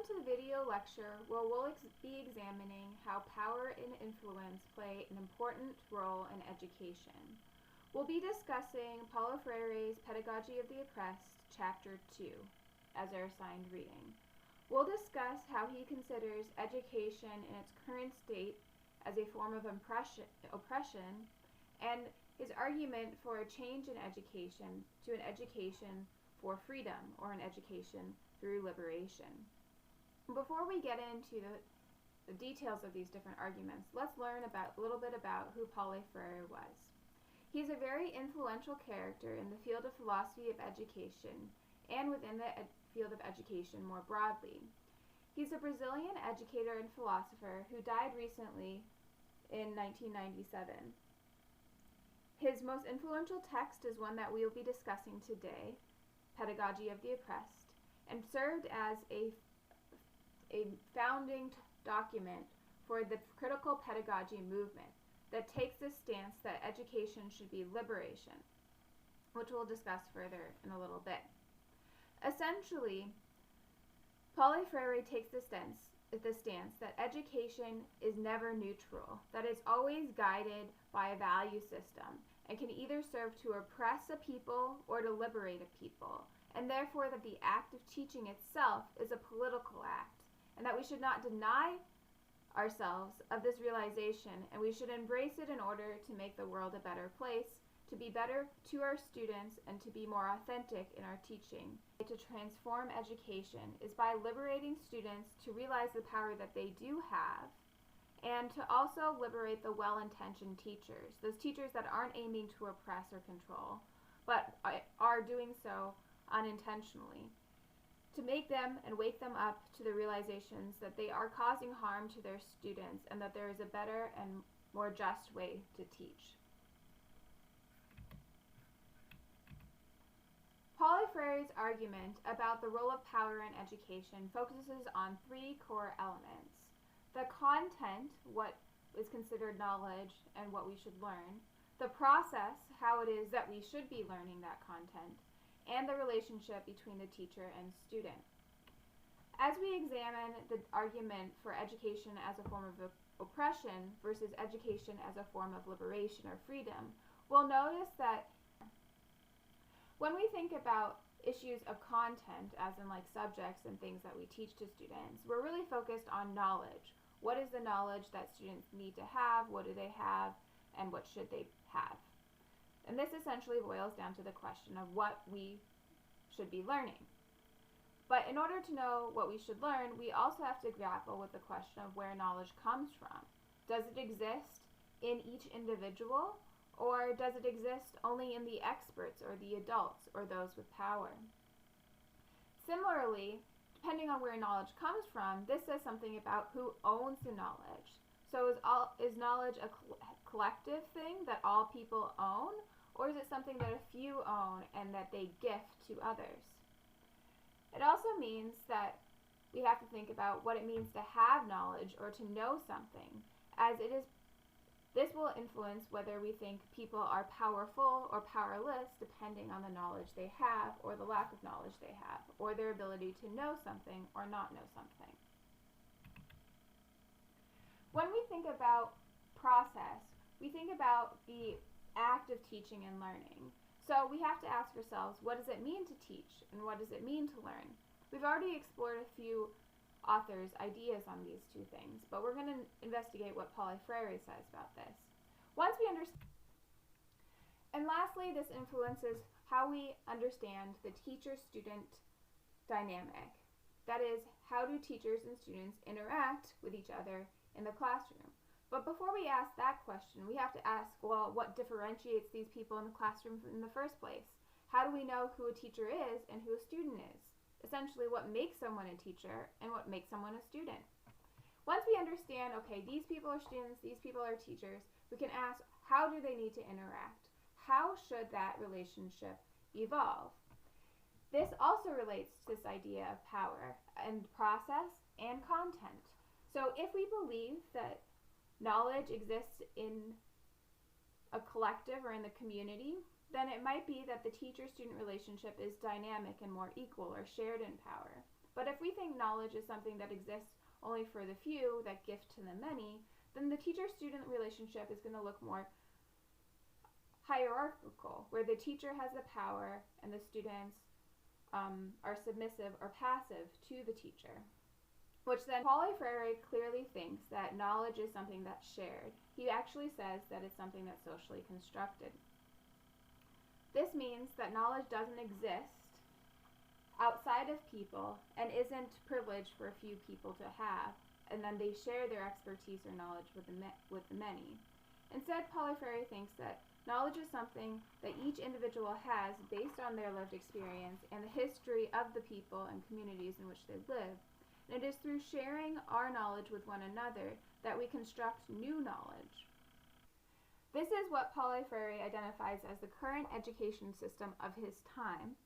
to the video lecture where we'll be examining how power and influence play an important role in education. We'll be discussing Paulo Freire's Pedagogy of the Oppressed, Chapter 2, as our assigned reading. We'll discuss how he considers education in its current state as a form of oppression, and his argument for a change in education to an education for freedom, or an education through liberation. Before we get into the details of these different arguments, let's learn a little bit about who Paulo Freire was. He's a very influential character in the field of philosophy of education and within the field of education more broadly. He's a Brazilian educator and philosopher who died recently in 1997. His most influential text is one that we will be discussing today, Pedagogy of the Oppressed, and served as a founding document for the critical pedagogy movement that takes the stance that education should be liberation, which we'll discuss further in a little bit. Essentially, Paulo Freire takes the stance that education is never neutral, that it's always guided by a value system, and can either serve to oppress a people or to liberate a people, and therefore that the act of teaching itself is a political act, and that we should not deny ourselves of this realization, and we should embrace it in order to make the world a better place, to be better to our students, and to be more authentic in our teaching. To transform education is by liberating students to realize the power that they do have, and to also liberate the well-intentioned teachers, those teachers that aren't aiming to oppress or control, but are doing so unintentionally, to make them and wake them up to the realizations that they are causing harm to their students and that there is a better and more just way to teach. Paulo Freire's argument about the role of power in education focuses on three core elements: the content, what is considered knowledge and what we should learn; the process, how it is that we should be learning that content; and the relationship between the teacher and student. As we examine the argument for education as a form of oppression versus education as a form of liberation or freedom, we'll notice that when we think about issues of content, as in like subjects and things that we teach to students, we're really focused on knowledge. What is the knowledge that students need to have? What do they have? And what should they have? And this essentially boils down to the question of what we should be learning. But in order to know what we should learn, we also have to grapple with the question of where knowledge comes from. Does it exist in each individual, or does it exist only in the experts or the adults or those with power? Similarly, depending on where knowledge comes from, this says something about who owns the knowledge. So is knowledge a collective thing that all people own, or is it something that a few own and that they gift to others? It also means that we have to think about what it means to have knowledge or to know something, as this will influence whether we think people are powerful or powerless depending on the knowledge they have or the lack of knowledge they have, or their ability to know something or not know something. When we think about process, we think about the act of teaching and learning. So we have to ask ourselves, what does it mean to teach and what does it mean to learn? We've already explored a few authors' ideas on these two things, but we're going to investigate what Paulo Freire says about this. Once we understand, and lastly, this influences how we understand the teacher-student dynamic. That is, how do teachers and students interact with each other in the classroom? But before we ask that question, we have to ask, well, what differentiates these people in the classroom in the first place? How do we know who a teacher is and who a student is? Essentially, what makes someone a teacher and what makes someone a student? Once we understand, okay, these people are students, these people are teachers, we can ask, how do they need to interact? How should that relationship evolve? This also relates to this idea of power and process and content. So if we believe that knowledge exists in a collective or in the community, then it might be that the teacher-student relationship is dynamic and more equal or shared in power. But if we think knowledge is something that exists only for the few, that gift to the many, then the teacher-student relationship is going to look more hierarchical, where the teacher has the power and the students are submissive or passive to the teacher. Which then Freire clearly thinks that knowledge is something that's shared. He actually says that it's something that's socially constructed. This means that knowledge doesn't exist outside of people and isn't privileged for a few people to have, and then they share their expertise or knowledge with the many. Instead, Freire thinks that knowledge is something that each individual has based on their lived experience and the history of the people and communities in which they live. And it is through sharing our knowledge with one another that we construct new knowledge. This is what Freire identifies as the current education system of his time,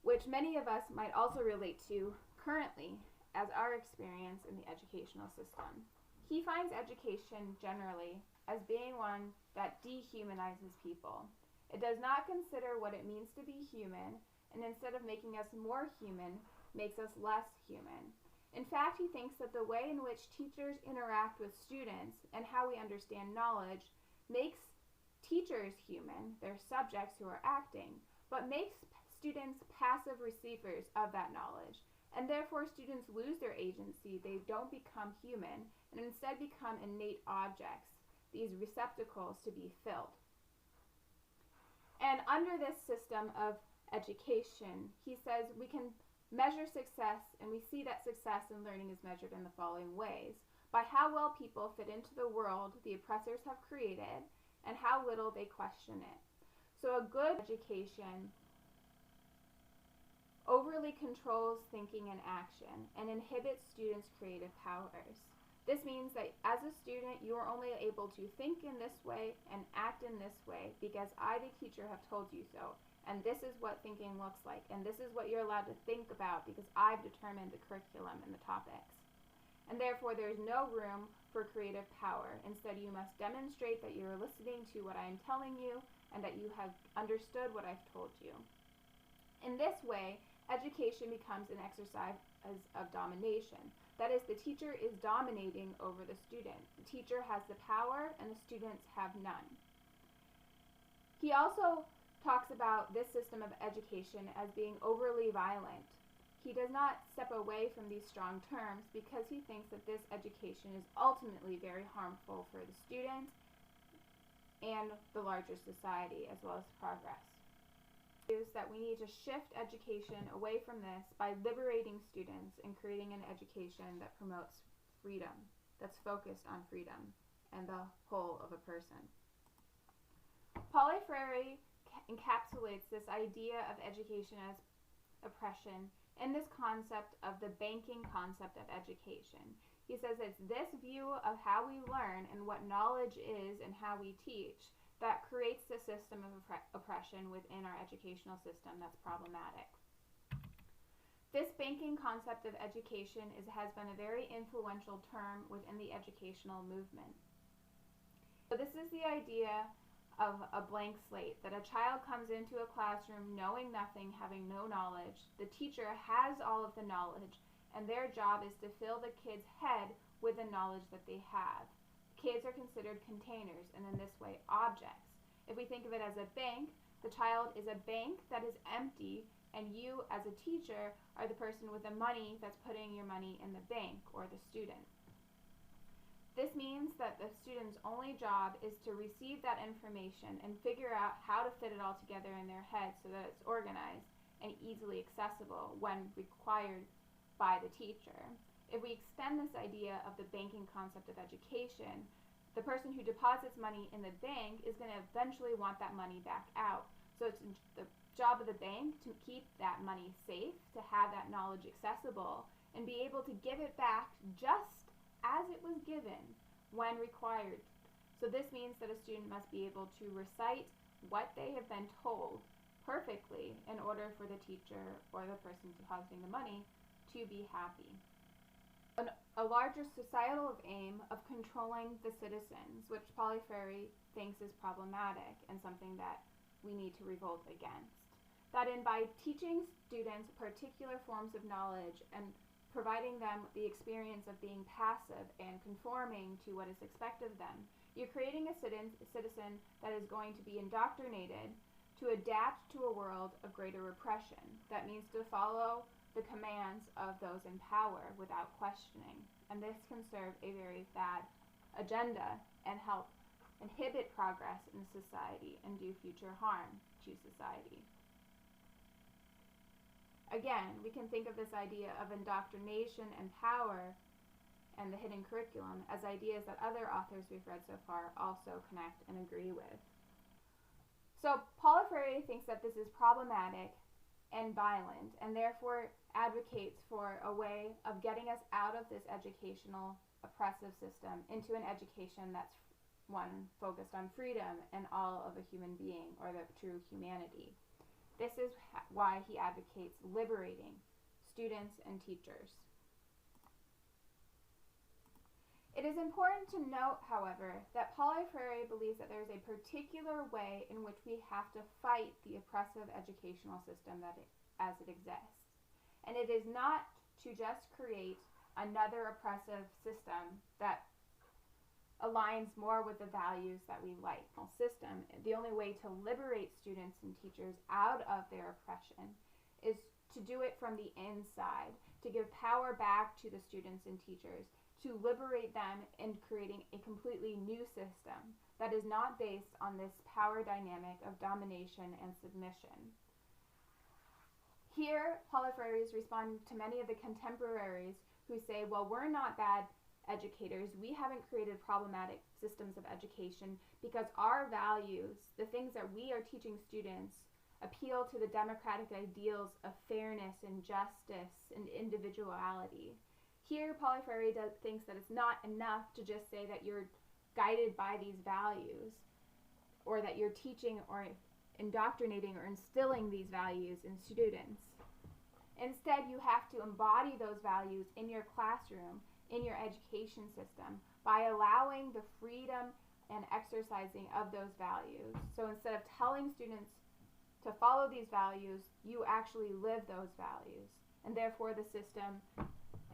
which many of us might also relate to currently as our experience in the educational system. He finds education generally as being one that dehumanizes people. It does not consider what it means to be human, and instead of making us more human, makes us less human. In fact, he thinks that the way in which teachers interact with students and how we understand knowledge makes teachers human, they're subjects who are acting, but makes students passive receivers of that knowledge. And therefore, students lose their agency, they don't become human, and instead become innate objects, these receptacles to be filled. And under this system of education, he says we can measure success, and we see that success in learning is measured in the following ways: by how well people fit into the world the oppressors have created, and how little they question it. So a good education overly controls thinking and action, and inhibits students' creative powers. This means that as a student, you are only able to think in this way and act in this way because I, the teacher, have told you so. And this is what thinking looks like, and this is what you're allowed to think about because I've determined the curriculum and the topics. And therefore, there's no room for creative power. Instead, you must demonstrate that you're listening to what I am telling you and that you have understood what I've told you. In this way, education becomes an exercise of domination. That is, the teacher is dominating over the student. The teacher has the power, and the students have none. He also talks about this system of education as being overly violent. He does not step away from these strong terms because he thinks that this education is ultimately very harmful for the student and the larger society as well as progress. Is that we need to shift education away from this by liberating students and creating an education that promotes freedom, that's focused on freedom and the whole of a person. Freire encapsulates this idea of education as oppression in this concept of the banking concept of education. He says it's this view of how we learn and what knowledge is and how we teach that creates the system of oppression within our educational system that's problematic. This banking concept of education has been a very influential term within the educational movement. So this is the idea of a blank slate, that a child comes into a classroom knowing nothing, having no knowledge. The teacher has all of the knowledge, and their job is to fill the kid's head with the knowledge that they have. Kids are considered containers, and in this way, objects. If we think of it as a bank, the child is a bank that is empty, and you, as a teacher, are the person with the money that's putting your money in the bank, or the student. This means that the student's only job is to receive that information and figure out how to fit it all together in their head so that it's organized and easily accessible when required by the teacher. If we extend this idea of the banking concept of education, the person who deposits money in the bank is going to eventually want that money back out. So it's the job of the bank to keep that money safe, to have that knowledge accessible, and be able to give it back just as it was given when required. So this means that a student must be able to recite what they have been told perfectly in order for the teacher or the person depositing the money to be happy. A larger societal aim of controlling the citizens, which Freire thinks is problematic and something that we need to revolt against. that by teaching students particular forms of knowledge and providing them the experience of being passive and conforming to what is expected of them, you're creating a citizen that is going to be indoctrinated to adapt to a world of greater repression. That means to follow the commands of those in power without questioning. And this can serve a very bad agenda and help inhibit progress in society and do future harm to society. Again, we can think of this idea of indoctrination and power and the hidden curriculum as ideas that other authors we've read so far also connect and agree with. So Paulo Freire thinks that this is problematic and violent, and therefore advocates for a way of getting us out of this educational oppressive system into an education that's one focused on freedom and all of a human being, or the true humanity. This is why he advocates liberating students and teachers. It is important to note, however, that Paulo Freire believes that there is a particular way in which we have to fight the oppressive educational system as it exists. And it is not to just create another oppressive system that aligns more with the values that we like. System, the only way to liberate students and teachers out of their oppression is to do it from the inside, to give power back to the students and teachers, to liberate them in creating a completely new system that is not based on this power dynamic of domination and submission. Here, Paulo Freire is responding to many of the contemporaries who say, well, we're not bad educators. We haven't created problematic systems of education because our values, the things that we are teaching students, appeal to the democratic ideals of fairness and justice and individuality. Here, Paulo Freire thinks that it's not enough to just say that you're guided by these values, or that you're teaching or indoctrinating or instilling these values in students. Instead, you have to embody those values in your classroom, in your education system, by allowing the freedom and exercising of those values. So instead of telling students to follow these values, you actually live those values. And therefore the system,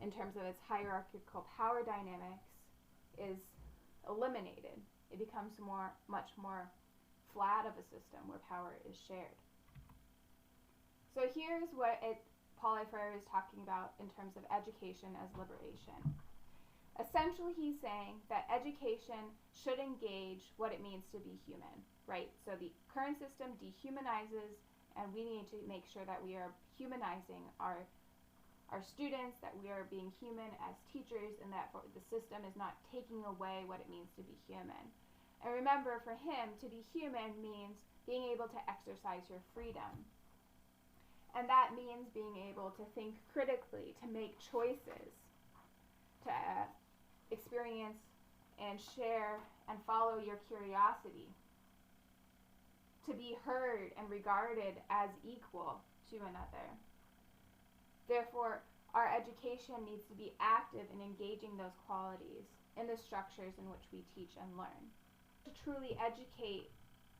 in terms of its hierarchical power dynamics, is eliminated. It becomes much more flat of a system where power is shared. So here's what Paulo Freire is talking about in terms of education as liberation. Essentially, he's saying that education should engage what it means to be human, right? So the current system dehumanizes, and we need to make sure that we are humanizing our students, that we are being human as teachers, and that the system is not taking away what it means to be human. And remember, for him, to be human means being able to exercise your freedom. And that means being able to think critically, to make choices, to experience and share and follow your curiosity, to be heard and regarded as equal to another. Therefore, our education needs to be active in engaging those qualities in the structures in which we teach and learn. To truly educate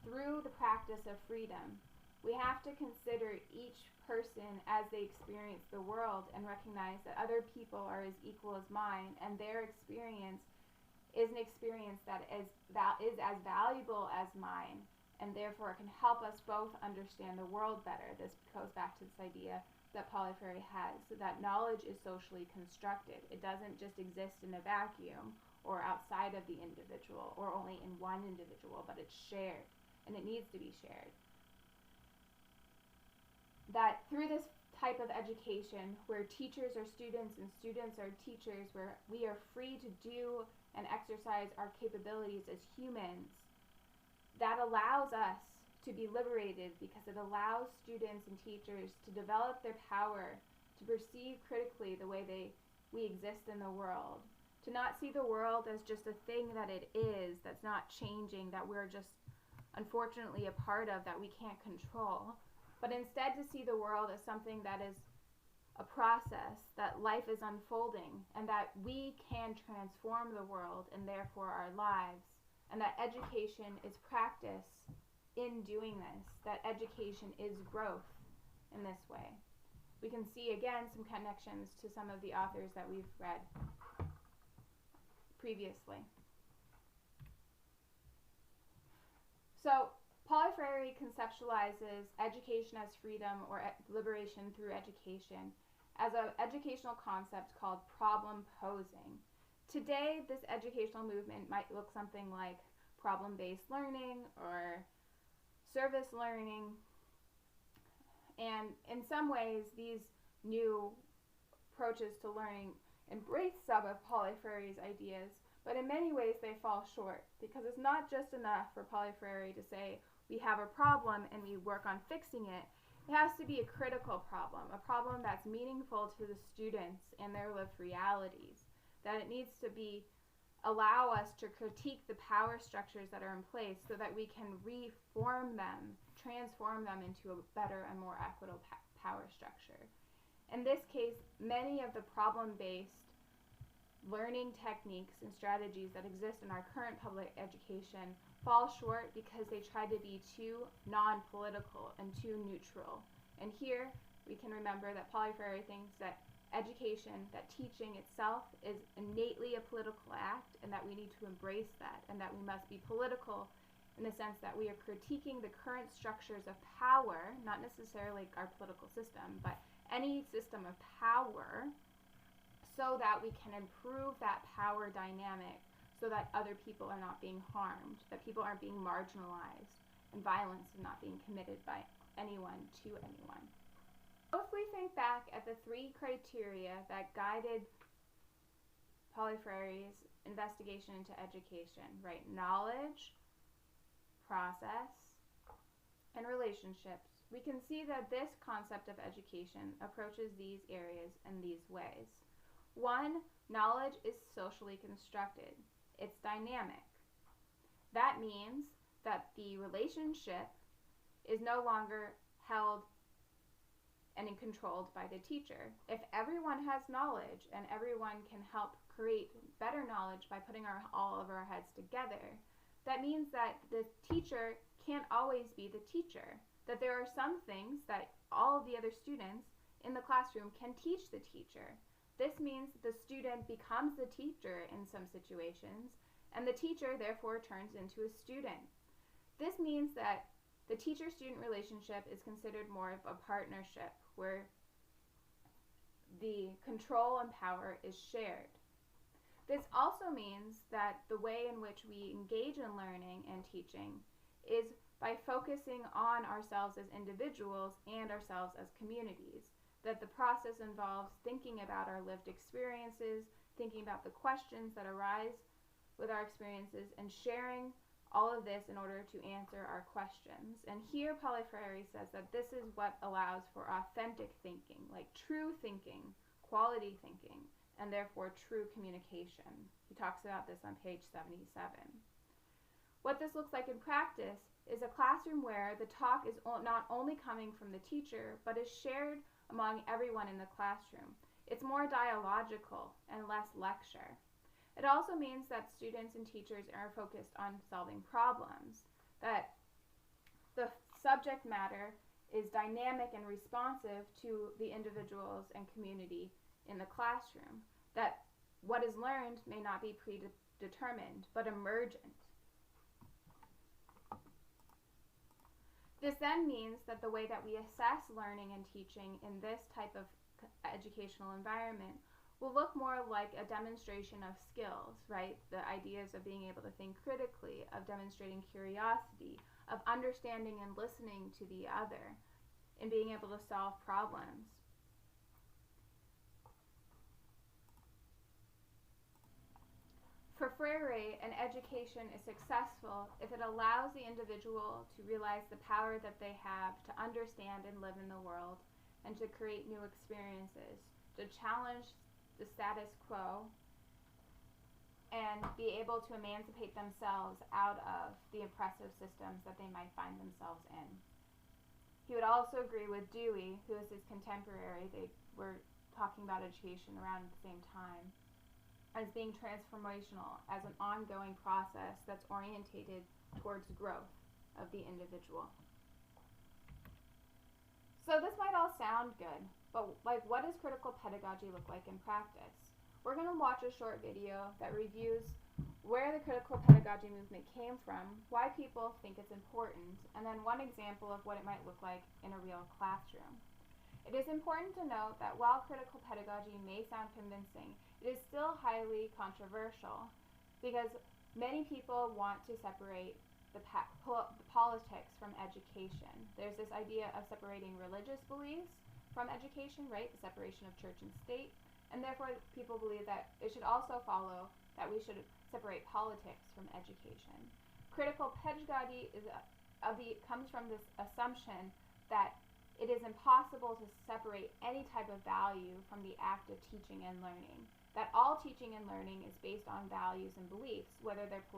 through the practice of freedom, we have to consider each person as they experience the world and recognize that other people are as equal as mine, and their experience is an experience that is as valuable as mine, and therefore can help us both understand the world better. This goes back to this idea that Paulo Freire has, that knowledge is socially constructed. It doesn't just exist in a vacuum or outside of the individual or only in one individual, but it's shared, and it needs to be shared. That through this type of education, where teachers are students and students are teachers, where we are free to do and exercise our capabilities as humans, that allows us to be liberated, because it allows students and teachers to develop their power, to perceive critically the way we exist in the world, to not see the world as just a thing that it is, that's not changing, that we're just unfortunately a part of, that we can't control, but instead to see the world as something that is a process, that life is unfolding, and that we can transform the world and therefore our lives, and that education is practice in doing this, that education is growth, in this way. We can see again some connections to some of the authors that we've read previously. So Paulo Freire conceptualizes education as freedom or liberation through education as an educational concept called problem posing. Today, this educational movement might look something like problem-based learning or service learning. And in some ways, these new approaches to learning embrace some of Paulo Freire's ideas, but in many ways they fall short, because it's not just enough for Paulo Freire to say we have a problem and we work on fixing it. It has to be a critical problem, a problem that's meaningful to the students and their lived realities, that it needs to allow us to critique the power structures that are in place so that we can reform them, transform them into a better and more equitable power structure. In this case, many of the problem-based learning techniques and strategies that exist in our current public education fall short because they try to be too non-political and too neutral. And here we can remember that Paulo Freire thinks that education, that teaching itself is innately a political act, and that we need to embrace that, and that we must be political in the sense that we are critiquing the current structures of power, not necessarily our political system, but any system of power, so that we can improve that power dynamic so that other people are not being harmed, that people aren't being marginalized, and violence is not being committed by anyone to anyone. So if we think back at the 3 criteria that guided Paulo Freire's investigation into education, right? Knowledge, process, and relationships, we can see that this concept of education approaches these areas in these ways. 1, knowledge is socially constructed. It's dynamic. That means that the relationship is no longer held and controlled by the teacher. If everyone has knowledge and everyone can help create better knowledge by putting all of our heads together, that means that the teacher can't always be the teacher. That there are some things that all of the other students in the classroom can teach the teacher. This means that the student becomes the teacher in some situations, and the teacher therefore turns into a student. This means that the teacher-student relationship is considered more of a partnership, where the control and power is shared. This also means that the way in which we engage in learning and teaching is by focusing on ourselves as individuals and ourselves as communities. That the process involves thinking about our lived experiences, thinking about the questions that arise with our experiences, and sharing all of this in order to answer our questions. And here Paulo Freire says that this is what allows for authentic thinking, like true thinking, quality thinking, and therefore true communication. He talks about this on page 77. What this looks like in practice is a classroom where the talk is not only coming from the teacher, but is shared among everyone in the classroom. It's more dialogical and less lecture. It also means that students and teachers are focused on solving problems, that the subject matter is dynamic and responsive to the individuals and community in the classroom, that what is learned may not be predetermined, but emergent. This then means that the way that we assess learning and teaching in this type of educational environment will look more like a demonstration of skills, right? The ideas of being able to think critically, of demonstrating curiosity, of understanding and listening to the other, and being able to solve problems. For Freire, an education is successful if it allows the individual to realize the power that they have to understand and live in the world, and to create new experiences, to challenge the status quo, and be able to emancipate themselves out of the oppressive systems that they might find themselves in. He would also agree with Dewey, who is his contemporary. They were talking about education around the same time, as being transformational, as an ongoing process that's orientated towards growth of the individual. So this might all sound good, but what does critical pedagogy look like in practice? We're going to watch a short video that reviews where the critical pedagogy movement came from, why people think it's important, and then one example of what it might look like in a real classroom. It is important to note that while critical pedagogy may sound convincing, it is still highly controversial because many people want to separate the politics from education. There's this idea of separating religious beliefs from education, right? The separation of church and state. And therefore, people believe that it should also follow that we should separate politics from education. Critical pedagogy comes from this assumption that it is impossible to separate any type of value from the act of teaching and learning. That all teaching and learning is based on values and beliefs, whether they're political